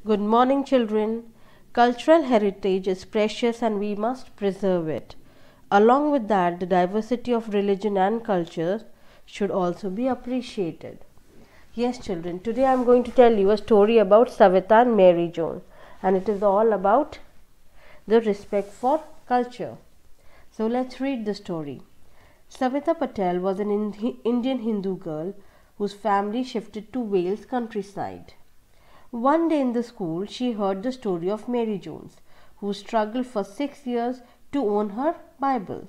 Good morning, children. Cultural heritage is precious and we must preserve it. Along with that, the diversity of religion and culture should also be appreciated. Yes, children, today I am going to tell you a story about Savita and Mary Joan, and it is all about the respect for culture. So let's read the story. Savita Patel was an Indian Hindu girl whose family shifted to Wales countryside. One day in the school, she heard the story of Mary Jones, who struggled for 6 years to own her Bible.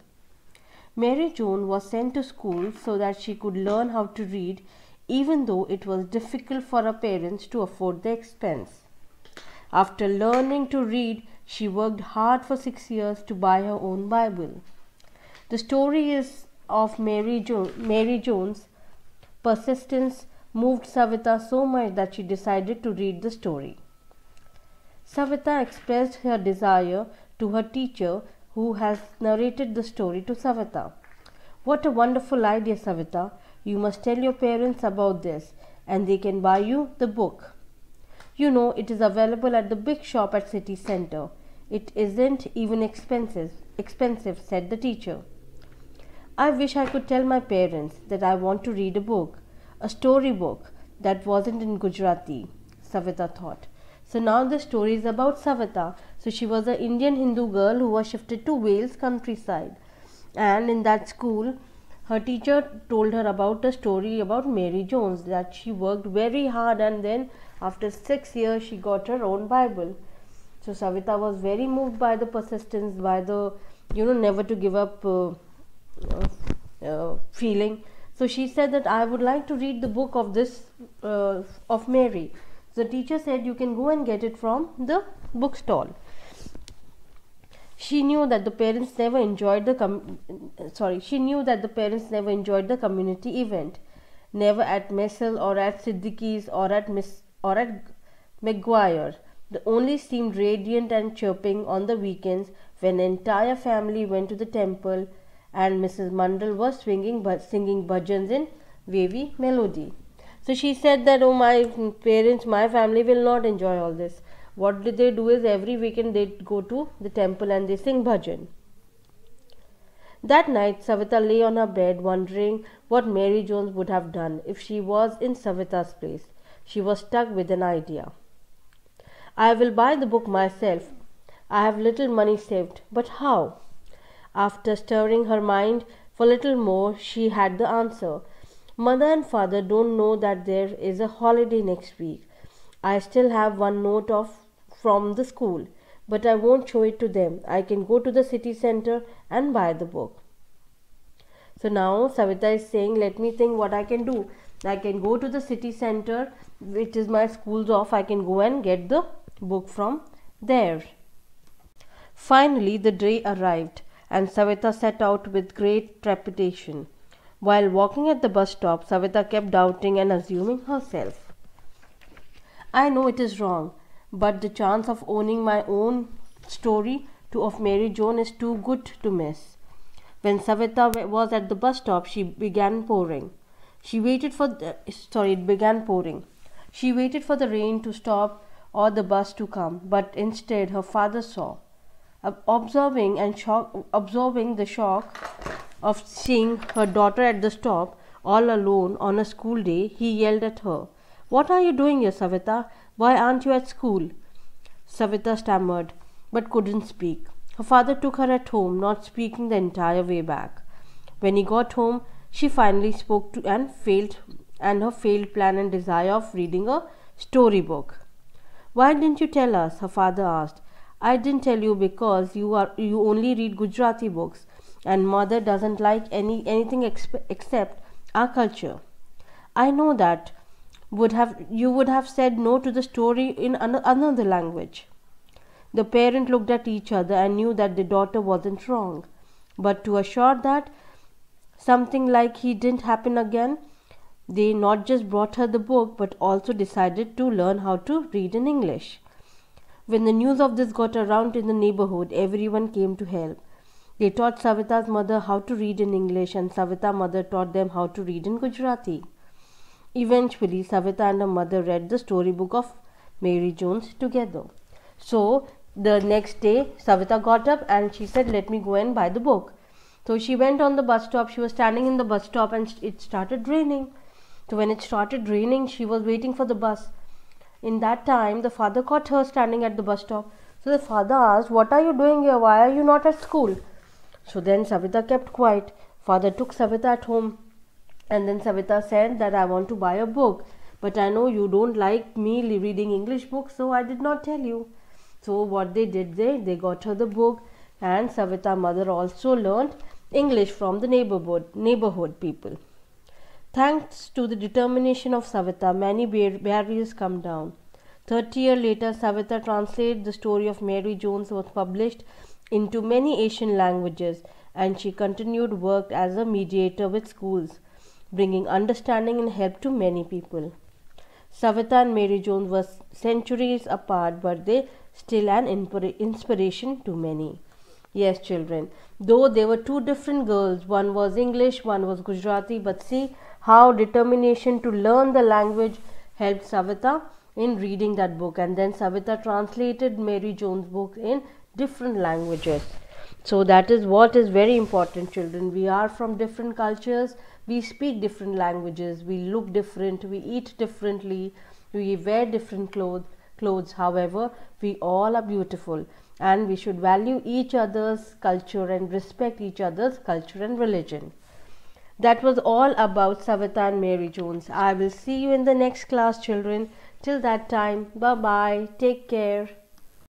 Mary Jones was sent to school so that she could learn how to read, even though it was difficult for her parents to afford the expense. After learning to read, she worked hard for 6 years to buy her own Bible. The story is of Mary Jones' persistence moved Savita so much that she decided to read the story. Savita expressed her desire to her teacher, who has narrated the story to Savita. What a wonderful idea, Savita! You must tell your parents about this, and they can buy you the book. You know, it is available at the big shop at city center. It isn't even expensive, said the teacher. I wish I could tell my parents that I want to read a book, a story book that wasn't in Gujarati, Savita thought. So now the story is about Savita. So she was an Indian Hindu girl who was shifted to Wales countryside. And in that school, her teacher told her about a story about Mary Jones, that she worked very hard and then after 6 years she got her own Bible. So Savita was very moved by the persistence, by the never to give up feeling. So she said that I would like to read the book of this of Mary. So the teacher said you can go and get it from the bookstall. She knew that the parents never enjoyed the community event, never at Messel or at Siddiqui's or at McGuire. The only seemed radiant and chirping on the weekends when the entire family went to the temple and Mrs. Mundell was singing bhajans in wavy melody. So she said that, oh, my parents, my family will not enjoy all this. What did they do is every weekend they go to the temple and they sing bhajan. That night, Savita lay on her bed wondering what Mary Jones would have done if she was in Savita's place. She was stuck with an idea. I will buy the book myself. I have little money saved, but how? After stirring her mind for a little more, she had the answer. Mother and father don't know that there is a holiday next week. I still have one note from the school, but I won't show it to them. I can go to the city center and buy the book. So now Savita is saying, let me think what I can do. I can go to the city center, which is my school's off. I can go and get the book from there. Finally, the day arrived, and Savita set out with great trepidation. While walking at the bus stop, Savita kept doubting and assuming herself. I know it is wrong, but the chance of owning my own story of Mary Joan is too good to miss. When Savita was at the bus stop, it began pouring. She waited for the rain to stop or the bus to come, but instead her father saw. Observing the shock of seeing her daughter at the stop all alone on a school day, he yelled at her, "What are you doing here, Savita? Why aren't you at school?" Savita stammered, but couldn't speak. Her father took her at home, not speaking the entire way back. When he got home, she finally spoke to her failed plan and desire of reading a storybook. "Why didn't you tell us?" her father asked. "I didn't tell you because you only read Gujarati books, and mother doesn't like anything except our culture." "I know that. You would have said no to the story in another language." The parent looked at each other and knew that the daughter wasn't wrong. But to assure that something like he didn't happen again, they not just brought her the book but also decided to learn how to read in English. When the news of this got around in the neighborhood, everyone came to help. They taught Savita's mother how to read in English, and Savita's mother taught them how to read in Gujarati. Eventually, Savita and her mother read the storybook of Mary Jones together. So the next day, Savita got up and she said, let me go and buy the book. So she went on the bus stop. She was standing in the bus stop and it started raining. So when it started raining, she was waiting for the bus. In that time, the father caught her standing at the bus stop. So the father asked, what are you doing here? Why are you not at school? So then Savita kept quiet. Father took Savita at home. And then Savita said that I want to buy a book. But I know you don't like me reading English books, so I did not tell you. So what they did, they got her the book. And Savita mother also learnt English from the neighborhood people. Thanks to the determination of Savita, many barriers come down. 30 years later, Savita translated the story of Mary Jones was published into many Asian languages, and she continued work as a mediator with schools, bringing understanding and help to many people. Savita and Mary Jones were centuries apart, but they still an inspiration to many. Yes, children, though they were two different girls, one was English, one was Gujarati, but see how determination to learn the language helped Savita in reading that book, and then Savita translated Mary Jones' book in different languages. So that is what is very important, children. We are from different cultures, we speak different languages, we look different, we eat differently, we wear different clothes. However, we all are beautiful, and we should value each other's culture and respect each other's culture and religion. That was all about Savita and Mary Jones. I will see you in the next class, children. Till that time, bye bye. Take care.